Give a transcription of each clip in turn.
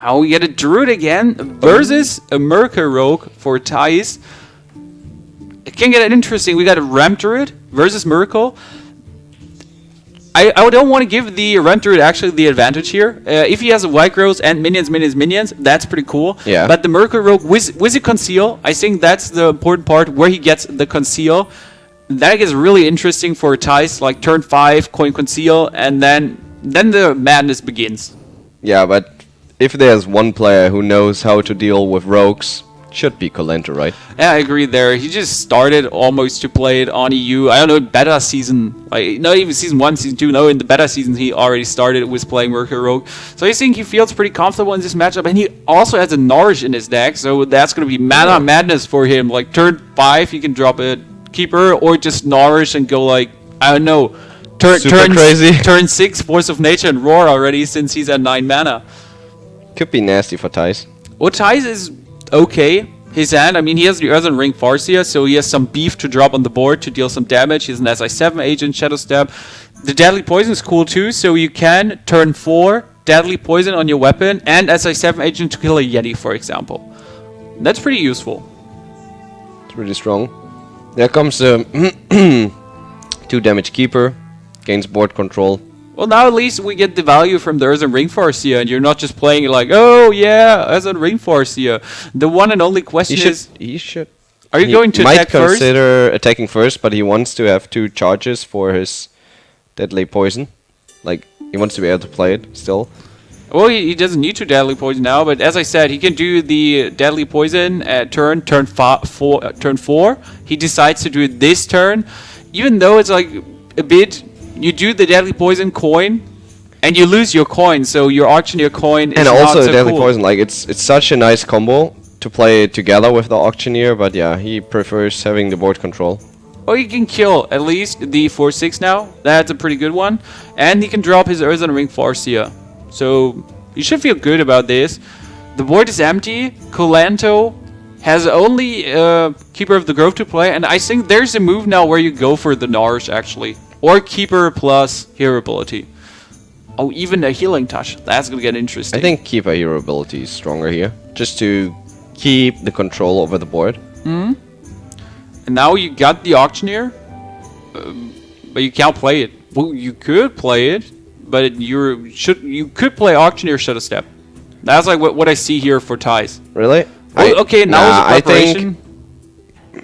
Oh, we get a Druid again versus a Merker Rogue for Thijs. It can get interesting. We got a Ramp Druid versus Merkel. I don't want to give the Ramp Druid actually the advantage here. If he has a White Growth and minions, that's pretty cool. Yeah. But the Merker Rogue with a Conceal, I think that's the important part where he gets the Conceal. That gets really interesting for Thijs, like turn 5, coin Conceal, and then the madness begins. Yeah, but if there's one player who knows how to deal with rogues, should be Kolento, right? Yeah, I agree there. He just started almost to play it on EU. I don't know, beta season, like not even season 1, season 2. No, in the beta season he already started with playing Mercury Rogue. So I think he feels pretty comfortable in this matchup, and he also has a Nourish in his deck, so that's going to be mana madness for him. Like turn 5, he can drop a Keeper or just Nourish and go like, I don't know, turn crazy. Turn 6, Force of Nature and Roar already since he's at 9 mana. Could be nasty for Thijs. Well, Thijs is okay. His hand, I mean, he has the Earthen Ring Farseer, so he has some beef to drop on the board to deal some damage. He has an SI7 agent, Shadow Step. The Deadly Poison is cool too, so you can turn 4 Deadly Poison on your weapon and SI7 agent to kill a Yeti, for example. That's pretty useful. It's really strong. There comes the 2 damage Keeper, gains board control. Well, now at least we get the value from the Earthen Ring Farseer, and you're not just playing it like, oh yeah, Earthen Ring Farseer. The one and only question is... He should... Are you going to attack first? He might consider attacking first, but he wants to have 2 charges for his Deadly Poison. Like, he wants to be able to play it still. Well, he doesn't need to Deadly Poison now, but as I said, he can do the Deadly Poison at turn 4. He decides to do it this turn, even though it's like a bit... You do the Deadly Poison coin, and you lose your coin, so your Auctioneer coin is and not also so Deadly cool. Poison, like it's such a nice combo to play together with the Auctioneer, but yeah, he prefers having the board control. Oh, he can kill at least the 4/6 now. That's a pretty good one. And he can drop his Earthen Ring Farseer. So you should feel good about this. The board is empty. Kolento has only Keeper of the Grove to play, and I think there's a move now where you go for the Nourish actually. Or Keeper plus Hero Ability. Oh, even a Healing Touch. That's gonna get interesting. I think Keeper Hero Ability is stronger here, just to keep the control over the board. And now you got the Auctioneer, but you can't play it. Well, you could play it, but you could play Auctioneer Shadow Step. That's like what I see here for Thijs. Really? Oh, okay, now is the preparation.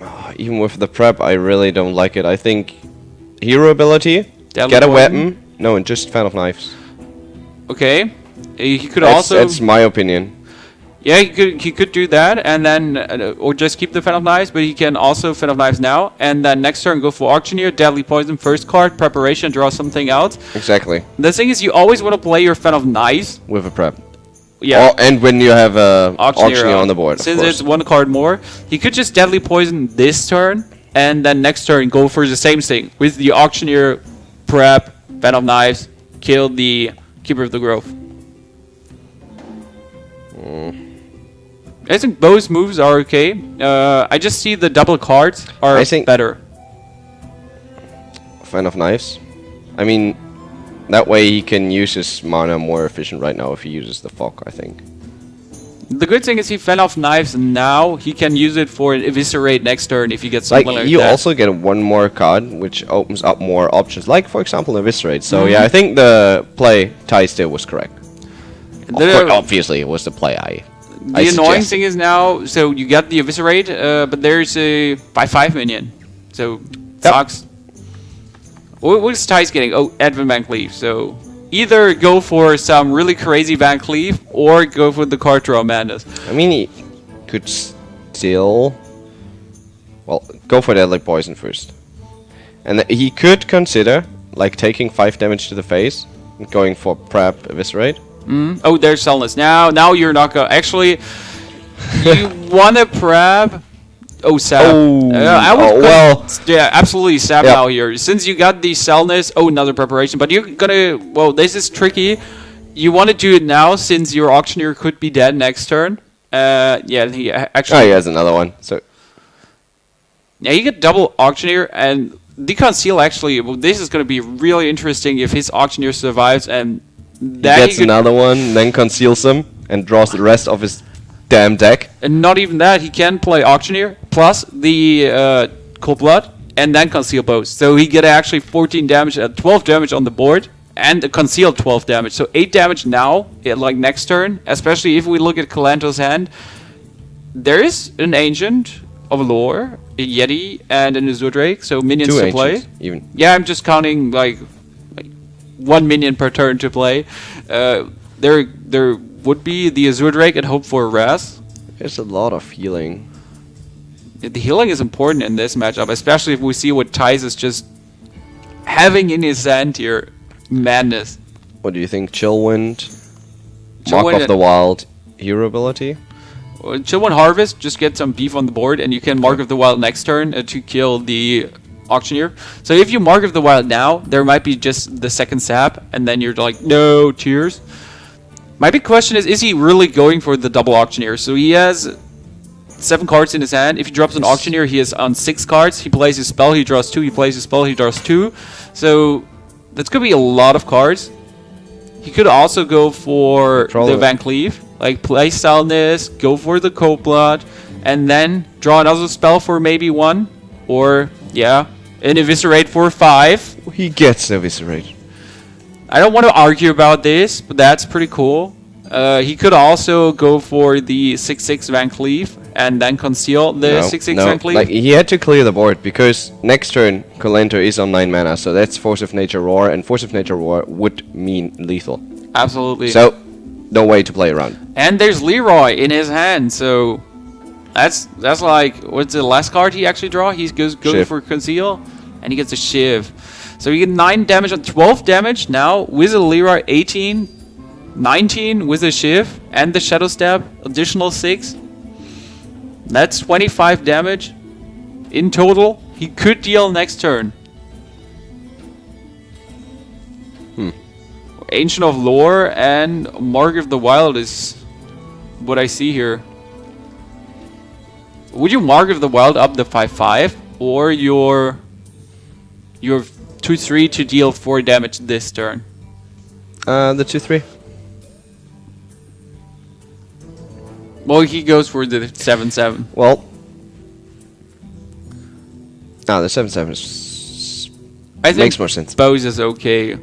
I think even with the prep, I really don't like it. I think Hero Ability, Deadly get a Poison. weapon. No, and just Fan of Knives. Okay, he could also. That's my opinion. Yeah, he could do that, and then or just keep the Fan of Knives, but he can also Fan of Knives now, and then next turn go for Auctioneer, Deadly Poison, first card, preparation, draw something else. Exactly. The thing is, you always want to play your Fan of Knives. With a prep. Yeah. Oh, and when you have a Auctioneer on the board, since it's 1 card more, he could just Deadly Poison this turn, and then next turn go for the same thing with the Auctioneer, prep, Fan of Knives, kill the Keeper of the Grove. I think both moves are okay. I just see the double cards are better. Fan of Knives. I mean, that way he can use his mana more efficient right now if he uses the fog, I think. The good thing is he Fan of Knives now. He can use it for an Eviscerate next turn if he gets something like that. You also get 1 more card, which opens up more options, like for example Eviscerate. So yeah, I think the play Thijs still was correct. Obviously, it was the play The annoying thing is now, so you got the Eviscerate, but there's a 5/5 minion. So, sucks. What is Thijs getting? Oh, Advent Van Cleave. So, either go for some really crazy Van Cleave, or go for the card draw madness. I mean, he could still... Well, go for Deadly Poison first. And he could consider, like, taking 5 damage to the face, and going for Prep Eviscerate. Oh, there's Selness. Now you're not going. Actually, you want to prep. Oh, Sap. I would yeah, absolutely Sap now here. Since you got the Selness, another preparation. But you're gonna. Well, this is tricky. You want to do it now since your Auctioneer could be dead next turn. Yeah, he actually. Oh, he has another one. So. Yeah, you get double Auctioneer and the Conceal. Actually, well, this is gonna be really interesting if his Auctioneer survives and. He gets another one, then conceals him. and draws the rest of his damn deck. And not even that, he can play Auctioneer plus the Cold Blood and then Conceal both. So he get actually 14 damage, 12 damage on the board, and a concealed 12 damage. So 8 damage now, like next turn, especially if we look at Kolento's hand. There is an Ancient of Lore, a Yeti, and an Azure Drake, so minions Two to play. Ancients, even. Yeah, I'm just counting like 1 minion per turn to play. There would be the Azure Drake and hope for a Raz. There's a lot of healing. The healing is important in this matchup, especially if we see what Thijs is just having in his hand here. Madness. What do you think? Chillwind, Chillwind Mark of the Wild, hero ability? Chillwind Harvest, just get some beef on the board, and you can Mark of the Wild next turn to kill the Auctioneer. So if you Mark of the Wild now, there might be just the second sap, and then you're like, no, cheers. My big question is he really going for the double Auctioneer? So he has 7 cards in his hand. If he drops an Auctioneer, he is on 6 cards. He plays his spell, he draws 2. He plays his spell, he draws 2. So that's going to be a lot of cards. He could also go for the Van Cleave. Like, play Salness, go for the Cold Blood, and then draw another spell for maybe 1. Or, yeah, an Eviscerate for 5. He gets Eviscerate. I don't want to argue about this, but that's pretty cool. He could also go for the 6/6 Van Cleave and then conceal the 6/6 Van Cleave. Like, he had to clear the board because next turn Kolento is on 9 mana, so that's Force of Nature Roar, and Force of Nature Roar would mean lethal. Absolutely. So, no way to play around. And there's Leroy in his hand, so that's like, what's the last card he actually draw? He goes for conceal, and he gets a Shiv. So you get 9 damage on 12 damage now with a Leroy, 18, 19 with a Shiv, and the Shadow Stab, additional 6. That's 25 damage in total. He could deal next turn. Ancient of Lore and Mark of the Wild is what I see here. Would you Mark of the Wild up the 5/5 or your 2/3 to deal 4 damage this turn? The 2/3. Well, he goes for the 7/7. Well, no, the 7/7 is I think makes more sense. Bose is okay.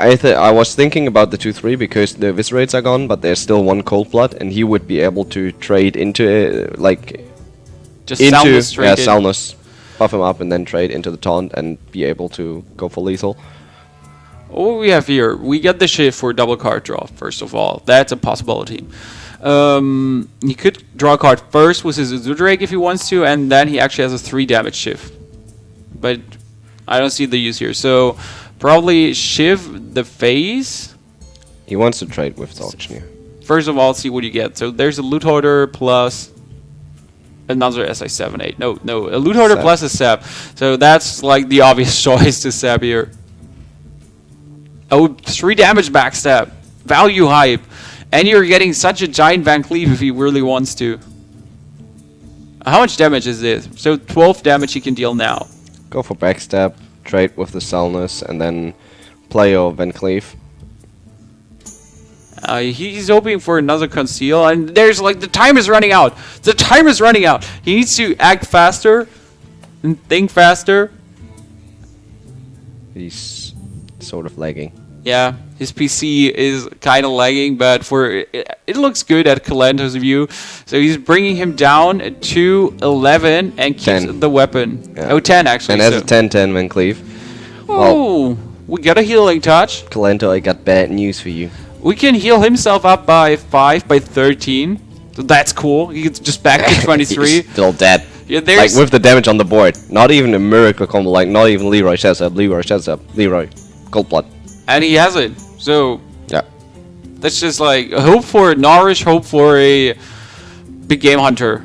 I was thinking about the 2/3 because the Eviscerates are gone, but there's still 1 Cold Blood, and he would be able to trade into Just Soundness straight in. Soundness, buff him up, and then trade into the taunt and be able to go for lethal. What we have here, we get the shift for double card draw. First of all, that's a possibility. He could draw a card first with his Azure Drake if he wants to, and then he actually has a 3 damage shift. But I don't see the use here. So probably Shiv the face. He wants to trade with the Auctioneer. First of all, see what you get. So there's a Loot Hoarder plus another SI7-8. No, a Loot Hoarder plus a Sap. So that's like the obvious choice to Sap here. Oh, 3 damage backstab. Value hype. And you're getting such a giant Van Cleave if he really wants to. How much damage is this? So 12 damage he can deal now. Go for backstab, trade with the Salness, and then play your Van Cleave. He's hoping for another conceal, and there's like, the time is running out. The time is running out. He needs to act faster and think faster. He's sort of lagging. Yeah, his PC is kind of lagging, but it looks good at Kolento's view. So he's bringing him down to 11 and keeps 10. the weapon. Yeah. Oh, 10 actually. And as a 10/10 Van Cleave. Oh, we got a healing touch. Kolento, I got bad news for you. We can heal himself up by 5 by 13. So that's cool. He gets just back to 23. He's still dead. Yeah, like with the damage on the board. Not even a miracle combo, like not even Leroy shuts up, Leroy, Cold Blood. And he has it. So yeah, that's just like hope for Nourish, hope for a big game hunter.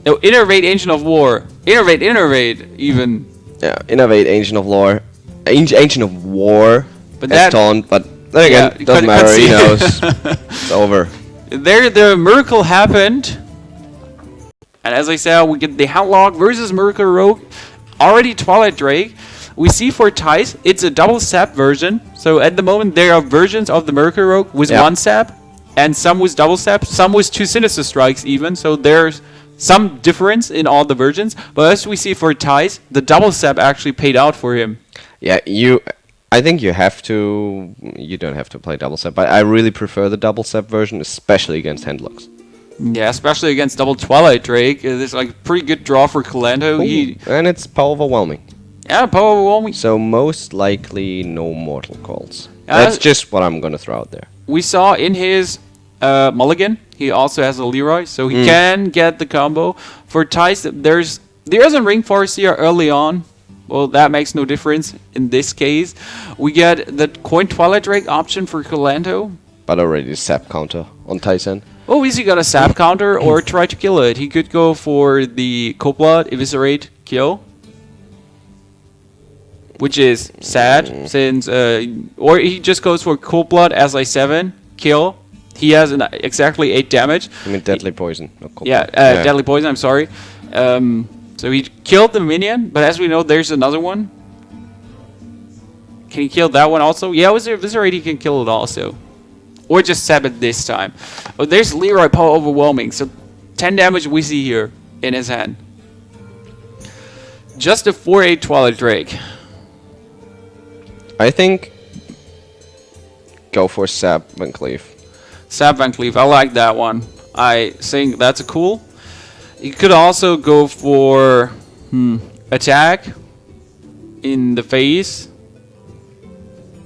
No, Innervate Ancient of War. Innervate even. Yeah, Innervate Ancient of Lore. Ancient of War. But that taunt, but then again, it doesn't matter, he knows. It's over. There the miracle happened. And as I said, we get the Houndlog versus Miracle Rogue. Already Twilight Drake. We see for Thijs, it's a double sap version. So at the moment there are versions of the Miracle Rogue with 1 sap. and some with double step, some with 2 sinister strikes even. So there's some difference in all the versions. But as we see for Thijs, the double step actually paid out for him. Yeah, I think you have to. You don't have to play double step, but I really prefer the double step version, especially against handlocks. Yeah, especially against double Twilight Drake. It's like a pretty good draw for Kolento. And it's power overwhelming. Yeah, power overwhelming. So most likely no mortal calls. That's just what I'm gonna throw out there. We saw in his mulligan, he also has a Leroy, so he can get the combo. For Thijs, there is a Ring Farseer early on. Well, that makes no difference in this case. We get the Coin Twilight Drake option for Kolento. But already sap counter on Tyson. Oh, is he got a sap counter or try to kill it? He could go for the Cold Blood, Eviscerate, kill. Which is sad, since... or he just goes for Cold Blood, SI7, kill. He has exactly 8 damage. I mean Deadly Poison. Not Cold Yeah, Blood. Deadly Poison, I'm sorry. So he killed the minion, but as we know, there's another one. Can he kill that one also? Yeah, with Eviscerate, he can kill it also. Or just stab it this time. Oh, there's Leroy power overwhelming. So 10 damage we see here in his hand. Just a 4/8 Twilight Drake. I think go for Sap Van Cleef. Sap Van Cleef, I like that one. I think that's a cool. You could also go for attack in the face.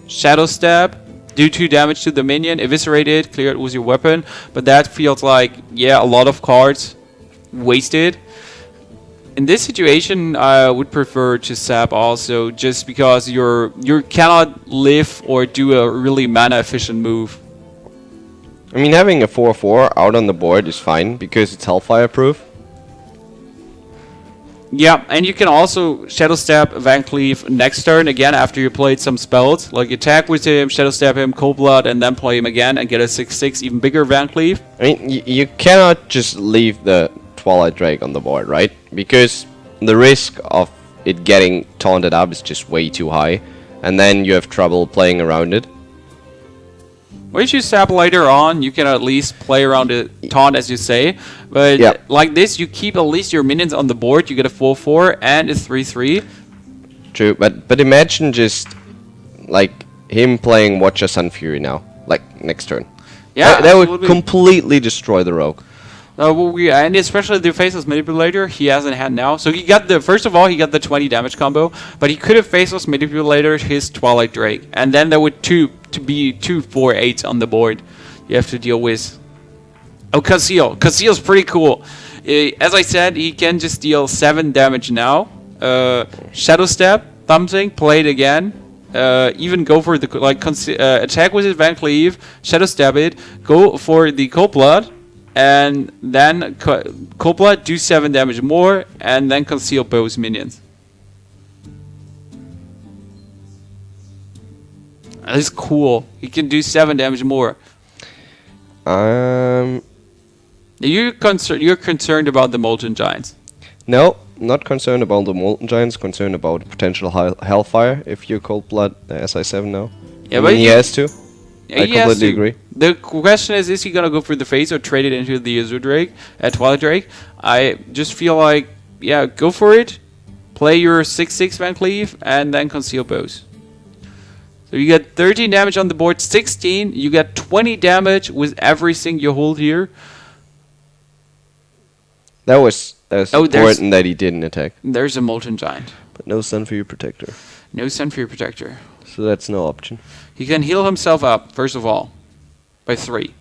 Shadow Stab. Do 2 damage to the minion. Eviscerate it. Clear it with your weapon. But that feels like, yeah, a lot of cards wasted. In this situation, I would prefer to sap also, just because you cannot live or do a really mana efficient move. I mean, having a 4/4 out on the board is fine because it's Hellfire proof. Yeah, and you can also Shadow Stab Van Cleef next turn again after you played some spells. Like attack with him, Shadow Stab him, Cold Blood, and then play him again and get a 6/6 even bigger Van Cleef. I mean, you cannot just leave the Twilight Drake on the board, right? Because the risk of it getting taunted up is just way too high. And then you have trouble playing around it. Or if you sap later on, you can at least play around the taunt, as you say. But like this, you keep at least your minions on the board. You get a 4/4 and a 3/3. True, but imagine just like him playing Watcher Sun Fury now, like next turn. Yeah, that would completely destroy the rogue. And especially the Faceless Manipulator, he hasn't had now. So he got first of all, he got the 20 damage combo, but he could have Faceless Manipulator his Twilight Drake, and then there would be 2 4/8s on the board. You have to deal with. Oh, Conceal. Conceal's pretty cool. As I said, he can just deal 7 damage now. Shadow Step, something, play it again. Even go for the attack with his Van Cleef, Shadow Stab it, go for the Cold Blood. And then Cold Blood, do 7 damage more, and then conceal both minions. That is cool. He can do 7 damage more. You're concerned about the Molten Giants? No, not concerned about the Molten Giants. Concerned about potential Hellfire if you Cold Blood SI7 now. Yeah, but he has to. I completely agree. The question is he gonna go for the face or trade it into the Azure Drake, Twilight Drake? I just feel like, yeah, go for it. Play your 6/6 Van Cleef and then conceal both. So you get 13 damage on the board, 16. You get 20 damage with everything you hold here. That was important that he didn't attack. There's a Molten Giant. But no Sun for your Protector. No Sun for your Protector. So that's no option. He can heal himself up, first of all, by 3,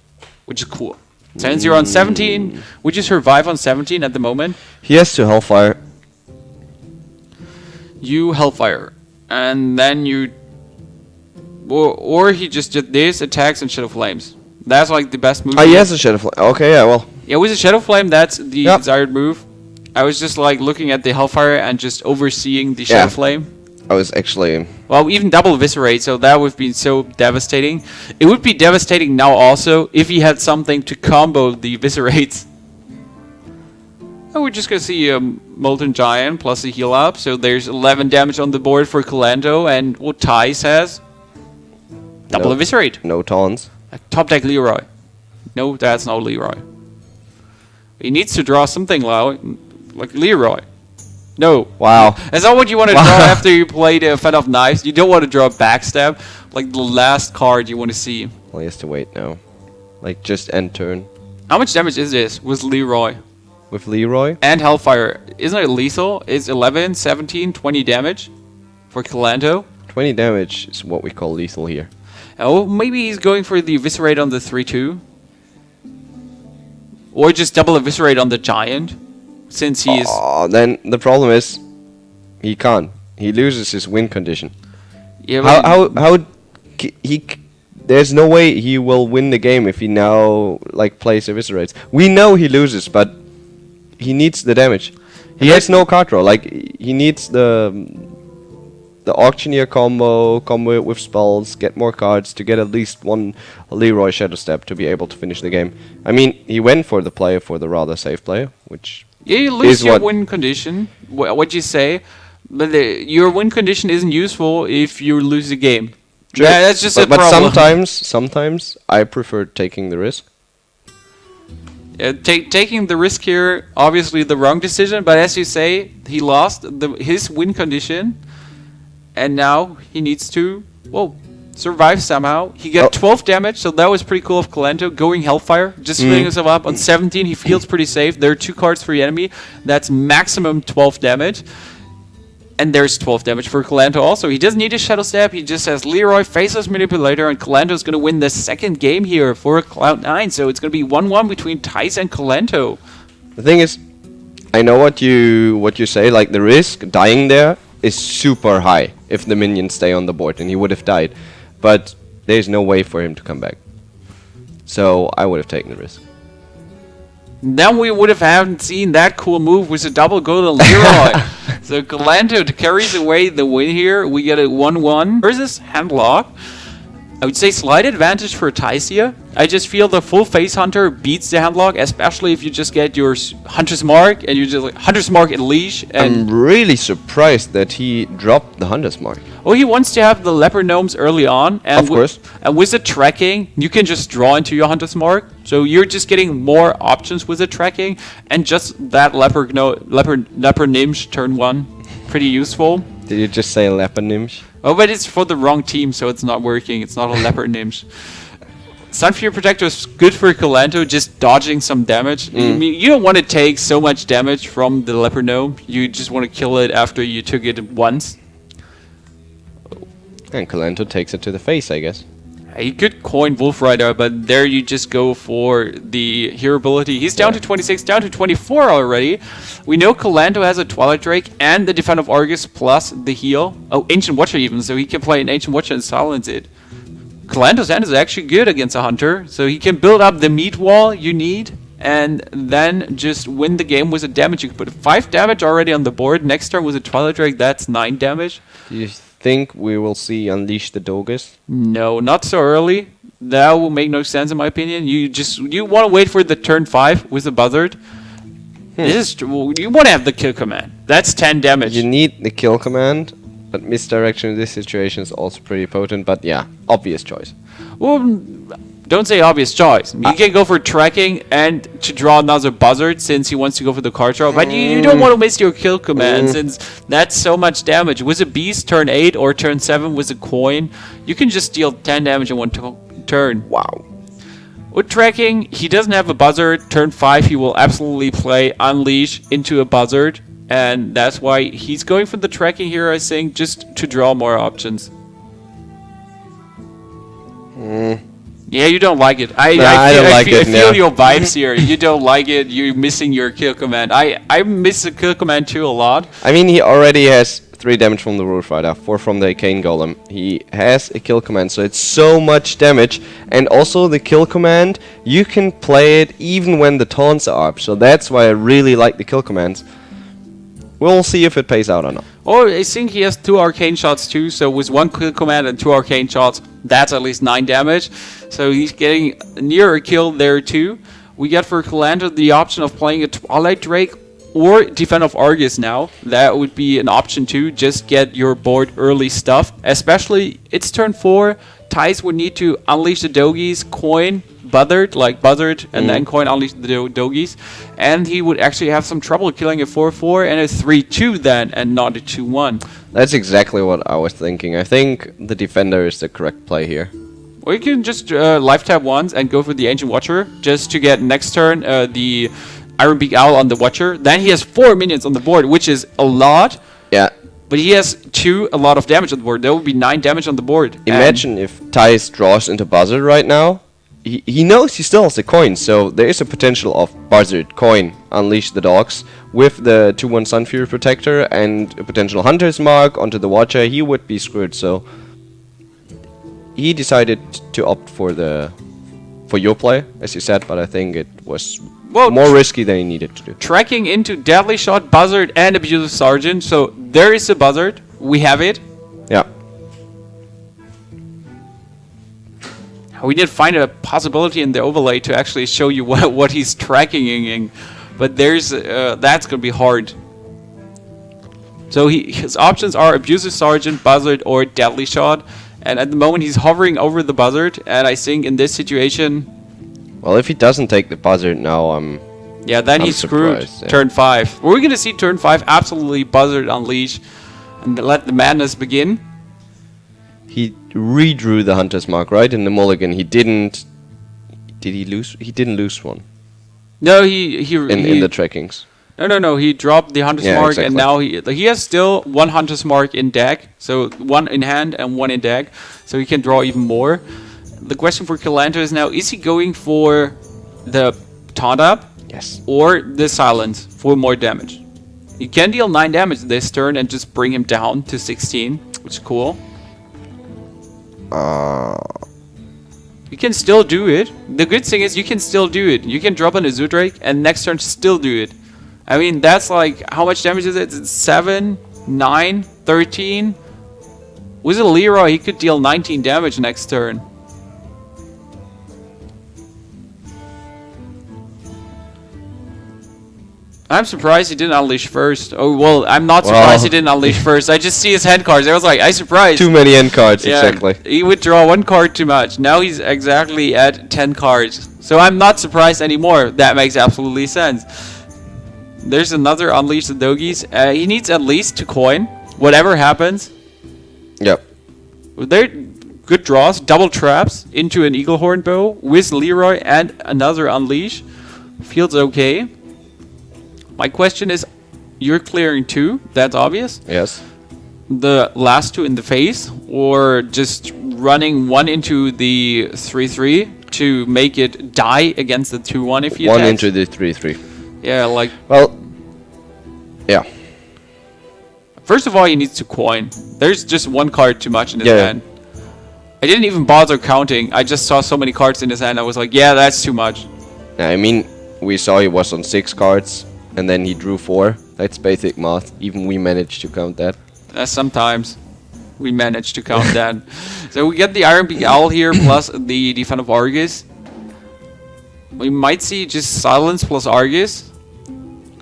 which is cool. Since you're on 17, would you survive on 17 at the moment? He has to Hellfire. You Hellfire. And then you... Or he just did this, attacks and Shadow Flames. That's like the best move. Oh, he has a Shadow Flame. Okay, yeah, well. Yeah, with a Shadow Flame, that's the desired move. I was just like looking at the Hellfire and just overseeing the Shadow Flame. I was actually... Well, even double Eviscerate, so that would be so devastating. It would be devastating now also if he had something to combo the Eviscerates. Oh, we're just going to see a Molten Giant plus a heal up. So there's 11 damage on the board for Kolento, and what Thijs has? Double Eviscerate. No taunts. Top deck Leroy. No, that's not Leroy. He needs to draw something like Leroy. No. Wow. That's not what you want to draw after you play the Fan of Knives. You don't want to draw a backstab, like the last card you want to see. Well, he has to wait now. Like, just end turn. How much damage is this with Leroy? With Leroy? And Hellfire. Isn't it lethal? It's 11, 17, 20 damage for Kolento. 20 damage is what we call lethal here. Oh, maybe he's going for the Eviscerate on the 3-2. Or just double Eviscerate on the Giant. Since he is... Then the problem is, he can't. He loses his win condition. Yeah, there's no way he will win the game if he now like plays Eviscerates. We know he loses, but he needs the damage. He has no card draw. Like, he needs the Auctioneer combo it with spells, get more cards to get at least one Leroy Shadow Step to be able to finish the game. I mean, he went for the rather safe play, which yeah, you lose your win condition. What you say, but your win condition isn't useful if you lose the game. True. Yeah, that's just a but problem. sometimes I prefer taking the risk. Taking the risk here, obviously the wrong decision. But as you say, he lost his win condition. And now he needs to, survive somehow. He got 12 damage, so that was pretty cool of Kolento. Going Hellfire, just filling himself up. On 17, he feels pretty safe. There are 2 cards for the enemy. That's maximum 12 damage. And there's 12 damage for Kolento also. He doesn't need a Shadow Step. He just has Leroy, Faceless Manipulator, and Kolento's going to win the second game here for Cloud9. So it's going to be 1-1 between Thijs and Kolento. The thing is, I know what you say, like the risk dying there is super high if the minions stay on the board, and he would have died. But there's no way for him to come back. So I would have taken the risk. Then we would have haven't seen that cool move with a double golden Leroy. So Kolento carries away the win here. We get a 1-1 versus Handlock. I would say slight advantage for Thijs here. I just feel the full face hunter beats the Handlock, especially if you just get your Hunter's Mark and you just like Hunter's Mark and Leash. And I'm really surprised that he dropped the Hunter's Mark. Oh, he wants to have the Leopard Gnomes early on. And of course. And with the tracking, you can just draw into your Hunter's Mark. So you're just getting more options with the tracking. And just that Leopard Nimsh turn 1. Pretty useful. Did you just say Leopard Nimsh? Oh, but it's for the wrong team, so it's not working. It's not a Leopard Nimsh. Sunfear Protector is good for Kolento, just dodging some damage. I mean, you don't want to take so much damage from the Leopard Gnome. You just want to kill it after you took it once. And Kolento takes it to the face, I guess. You could coin Wolf Rider, but there you just go for the hero ability. He's down to 26, down to 24 already. We know Kolento has a Twilight Drake and the Defend of Argus plus the heal. Oh, Ancient Watcher even, so he can play an Ancient Watcher and silence it. Kolento's hand is actually good against a Hunter, so he can build up the meat wall you need and then just win the game with a damage. You can put 5 damage already on the board. Next turn with a Twilight Drake, that's 9 damage. Do you think we will see Unleash the Dogus? No, not so early. That will make no sense in my opinion. You want to wait for the turn 5 with the Buzzard. You want to have the kill command. That's 10 damage. You need the kill command, but misdirection in this situation is also pretty potent. But yeah, obvious choice. Well, don't say obvious choice. You can go for tracking and to draw another Buzzard since he wants to go for the card draw. But you don't want to miss your kill command since that's so much damage. With a Beast turn 8 or turn 7 with a coin, you can just deal 10 damage in one turn. Wow. With tracking, he doesn't have a Buzzard. Turn 5, he will absolutely play Unleash into a Buzzard. And that's why he's going for the tracking here, I think, just to draw more options. Yeah, you don't like it. I feel your vibes here. You don't like it. You're missing your kill command. I miss the kill command too a lot. I mean, he already has 3 damage from the Wolf Rider, 4 from the Arcane Golem. He has a kill command, so it's so much damage. And also the kill command, you can play it even when the taunts are up. So that's why I really like the kill commands. We'll see if it pays out or not. Oh, I think he has 2 arcane shots too, so with 1 kill command and 2 arcane shots, that's at least 9 damage. So he's getting near a kill there too. We get for Kolento the option of playing a Twilight Drake or Defend of Argus now. That would be an option too, just get your board early stuff. Especially, it's turn 4, Thijs would need to unleash the Doggies, coin, Buzzard, and then coin unleash the Dogies, and he would actually have some trouble killing a 4-4 and a 3-2 then, and not a 2-1. That's exactly what I was thinking. I think the defender is the correct play here. Or you can just life tap once and go for the Ancient Watcher, just to get next turn the Iron Beak Owl on the Watcher. Then he has 4 minions on the board, which is a lot. Yeah. But he has a lot of damage on the board. There will be 9 damage on the board. Imagine if Thijs draws into Buzzard right now. He knows he still has the coin, so there is a potential of Buzzard, coin, unleash the dogs. With the 2-1 Sun Fury Protector and a potential Hunter's Mark onto the Watcher, he would be screwed, so... He decided to opt for your play, as you said, but I think it was more risky than he needed to do. Tracking into Deadly Shot, Buzzard, and Abusive Sergeant, so there is a Buzzard. We have it. Yeah. We did find a possibility in the overlay to actually show you what he's tracking, but there's that's gonna be hard. So his options are Abusive Sergeant, Buzzard, or Deadly Shot, and at the moment he's hovering over the Buzzard. And I think in this situation, well, if he doesn't take the Buzzard now, then he's screwed. Yeah. Turn 5. We're gonna see turn 5 absolutely Buzzard unleash, and let the madness begin. He redrew the Hunter's Mark, right? In the mulligan, he didn't... Did he lose? He didn't lose one. No, he in the trackings. No, he dropped the Hunter's Mark, exactly. And now he has still 1 Hunter's Mark in deck. So 1 in hand and 1 in deck. So he can draw even more. The question for Kolento is now, is he going for the Taunt Up? Yes. Or the Silence for more damage? He can deal 9 damage this turn and just bring him down to 16, which is cool. You can still do it. The good thing is you can still do it. You can drop an Azure Drake and next turn still do it. I mean, that's like, how much damage is it? It's 7, 9, 13. With a Leroy, he could deal 19 damage next turn. I'm surprised he didn't unleash first. Oh, well, I'm not surprised he didn't unleash first. I just see his hand cards. I was like, I'm surprised. Too many end cards, exactly. He would draw 1 card too much. Now he's exactly at 10 cards. So I'm not surprised anymore. That makes absolutely sense. There's another Unleash the Dogies. He needs at least 2 coin. Whatever happens. Yep. They're good draws. Double traps into an Eagle Horn Bow with Leroy and another Unleash. Feels okay. My question is, you're clearing 2, that's obvious. Yes. The last 2 in the face, or just running 1 into the 3-3 to make it die against the 2-1 if you 1 into the 3-3. Yeah, like... Well, yeah. First of all, he needs to coin. There's just 1 card too much in his hand. I didn't even bother counting. I just saw so many cards in his hand. I was like, yeah, that's too much. I mean, we saw he was on 6 cards. And then he drew 4. That's basic math. Even we managed to count that. Sometimes we manage to count that. So we get the Iron Beak Owl here plus the Defend of Argus. We might see just Silence plus Argus.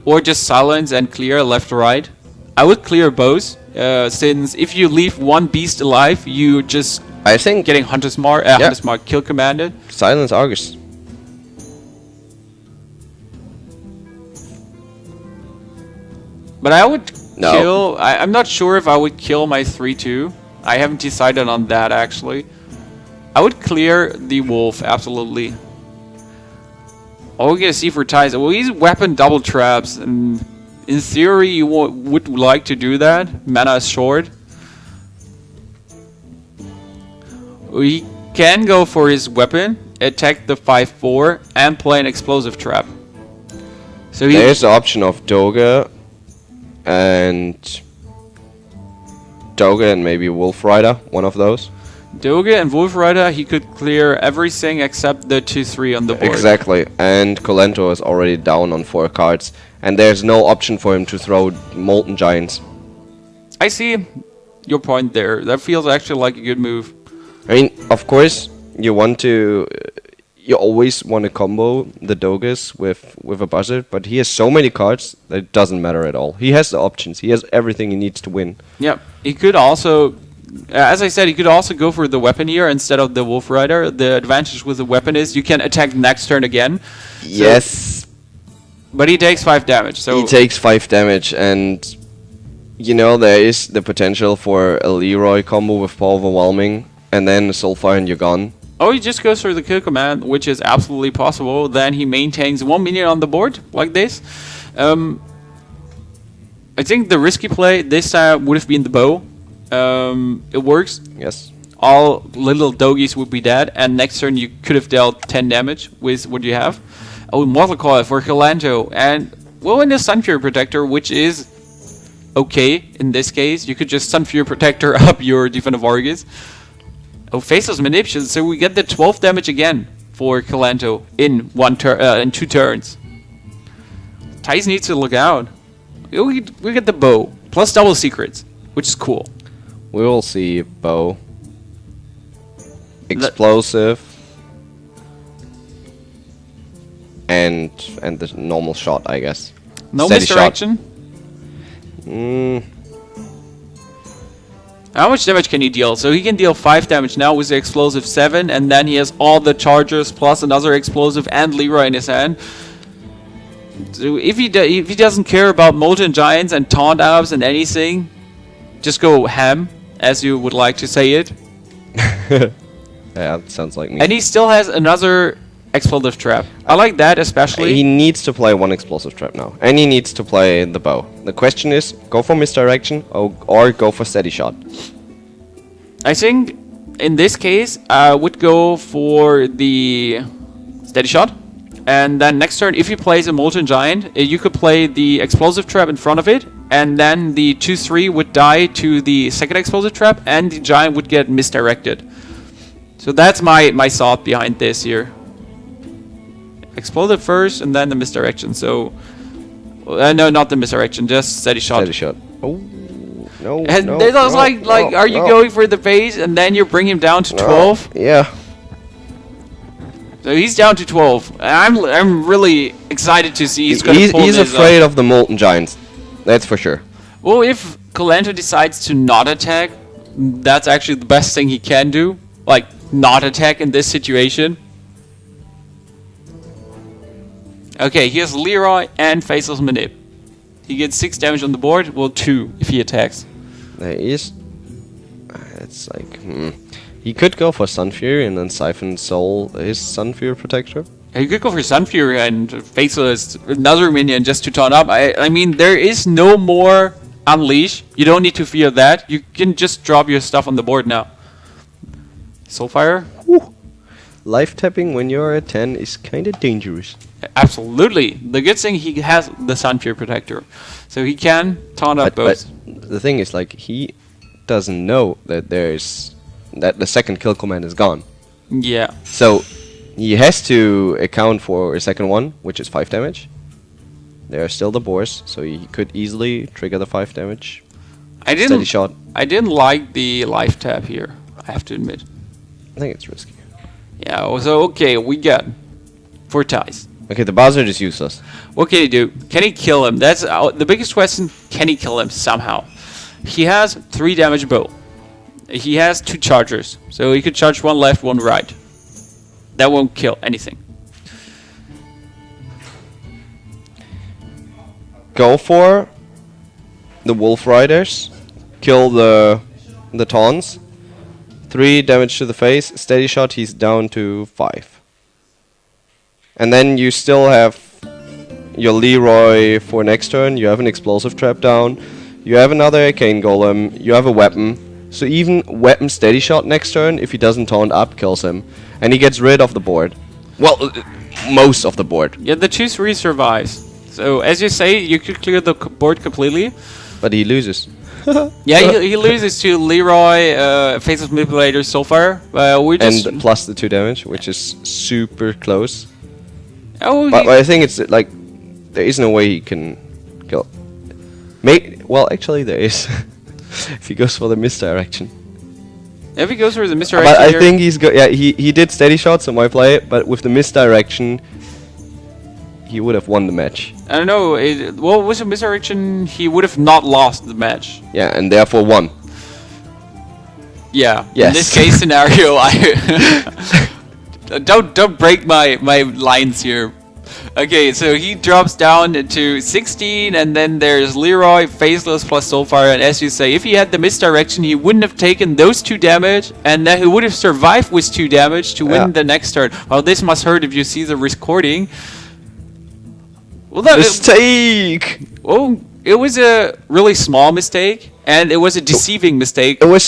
Or just Silence and clear left right. I would clear both. Since if you leave 1 beast alive, you just... I think... Getting Hunter's Mark, Hunter's Mark kill commanded. Silence Argus. But I would kill... I'm not sure if I would kill my 3-2. I haven't decided on that, actually. I would clear the Wolf, absolutely. All we're gonna see for Thijs... Well, he's weapon double traps. And in theory, you would like to do that. Mana is short. He can go for his weapon, attack the 5-4, and play an explosive trap. So there's the option of Doga... And Doga and maybe Wolf Rider, one of those. Doga and Wolf Rider, he could clear everything except the 2-3 on the board. Exactly, and Kolento is already down on 4 cards, and there's no option for him to throw Molten Giants. I see your point there. That feels actually like a good move. I mean, of course, you want to... You always want to combo the Dogas with a Buzzard, but he has so many cards that it doesn't matter at all. He has the options. He has everything he needs to win. Yep. He could also as I said, you could also go for the weapon here instead of the Wolf Rider. The advantage with the weapon is you can attack next turn again. Yes. But he takes 5 damage. So He takes 5 damage, and you know there is the potential for a Leroy combo with Power Overwhelming, and then Soulfire and you're gone. Oh, he just goes for the kill command, which is absolutely possible. Then he maintains 1 minion on the board, like this. I think the risky play this time would have been the bow. It works. Yes. All little doggies would be dead, and next turn you could have dealt 10 damage with what you have. Oh, Mortal Coil for Kolento, and well, in the Sunfury Protector, which is okay in this case. You could just Sunfury Protector up your Defensive Argus. Oh, Faceless Manipulation, so we get the 12 damage again for Kolento in 2 turns. Thijs needs to look out. We get the bow, plus double secrets, which is cool. We will see bow. Explosive. And the normal shot, I guess. No Steady misdirection? How much damage can he deal? So he can deal 5 damage now with the explosive 7, and then he has all the chargers plus another explosive and Leroy in his hand. So if he doesn't care about Molten Giants and Taunt Ups and anything, just go ham, as you would like to say it. Yeah, that sounds like me. And he still has another explosive trap. I like that especially. He needs to play one explosive trap now, and he needs to play the bow. The question is, go for misdirection or go for steady shot. I think in this case I would go for the steady shot, and then next turn if he plays a Molten Giant, you could play the explosive trap in front of it, and then the 2/3 would die to the second explosive trap, and the giant would get misdirected. So that's my thought behind this here. Explosive first, and then the misdirection. So, no, not the misdirection, just steady shot. Steady shot. Oh, no, And no, it was no, like, no, are you no. going for the base, and then you bring him down to No. 12? Yeah. So he's down to 12. I'm really excited to see he's gonna pull He's this afraid up. of the Molten Giants. That's for sure. Well, if Kolento decides to not attack, that's actually the best thing he can do. Like, not attack in this situation. Okay, he has Leroy and Faceless Manip. He gets 6 damage on the board, well 2 if he attacks. There is. It's like, he could go for Sunfury and then Siphon Soul his Sunfury Protector. You could go for Sunfury and Faceless, another minion just to taunt up. I mean, there is no more Unleash. You don't need to fear that. You can just drop your stuff on the board now. Soulfire? Whew. Life tapping when you're at 10 is kind of dangerous. Absolutely. The good thing he has the Sunfury Protector. So he can taunt up both. But the thing is, like, he doesn't know that that the second kill command is gone. Yeah. So he has to account for a second one, which is 5 damage. There are still the boars, so he could easily trigger the 5 damage. Steady shot. I didn't like the life tap here, I have to admit. I think it's risky. Yeah, so okay, we got 4 ties. Okay, the Buzzard is useless. What can he do? Can he kill him? That's the biggest question. Can he kill him somehow? He has 3 damage bow. He has 2 chargers, so he could charge 1 left, 1 right. That won't kill anything. Go for the Wolf Riders. Kill the taunts. 3 damage to the face. Steady shot, he's down to 5. And then you still have your Leroy for next turn. You have an explosive trap down. You have another arcane golem. You have a weapon. So even weapon steady shot next turn, if he doesn't taunt up, kills him. And he gets rid of the board. Well, most of the board. Yeah, the 2/3 survives. So as you say, you could clear the board completely. But he loses. Yeah, he loses to Leroy, Faceless Manipulator, Soulfire. And plus the 2 damage, which is super close. Oh, But I think it's like there is no way he can kill. Well, actually there is. If he goes for the misdirection. if he goes for the misdirection But I here, think he did steady shots on my play, but with the misdirection, he would have won the match. I don't know. Well, with the misdirection, he would have not lost the match. Yeah, and therefore won. Yeah. Yes. In this case scenario, I don't break my lines here. Okay, so he drops down to 16, and then there's Leroy, Faceless plus Soulfire, and as you say, if he had the misdirection, he wouldn't have taken those 2 damage, and then he would have survived with 2 damage to win the next turn. Well, this must hurt if you see the recording. Well, Mistake! Well, it was a really small mistake, and it was a deceiving mistake. It was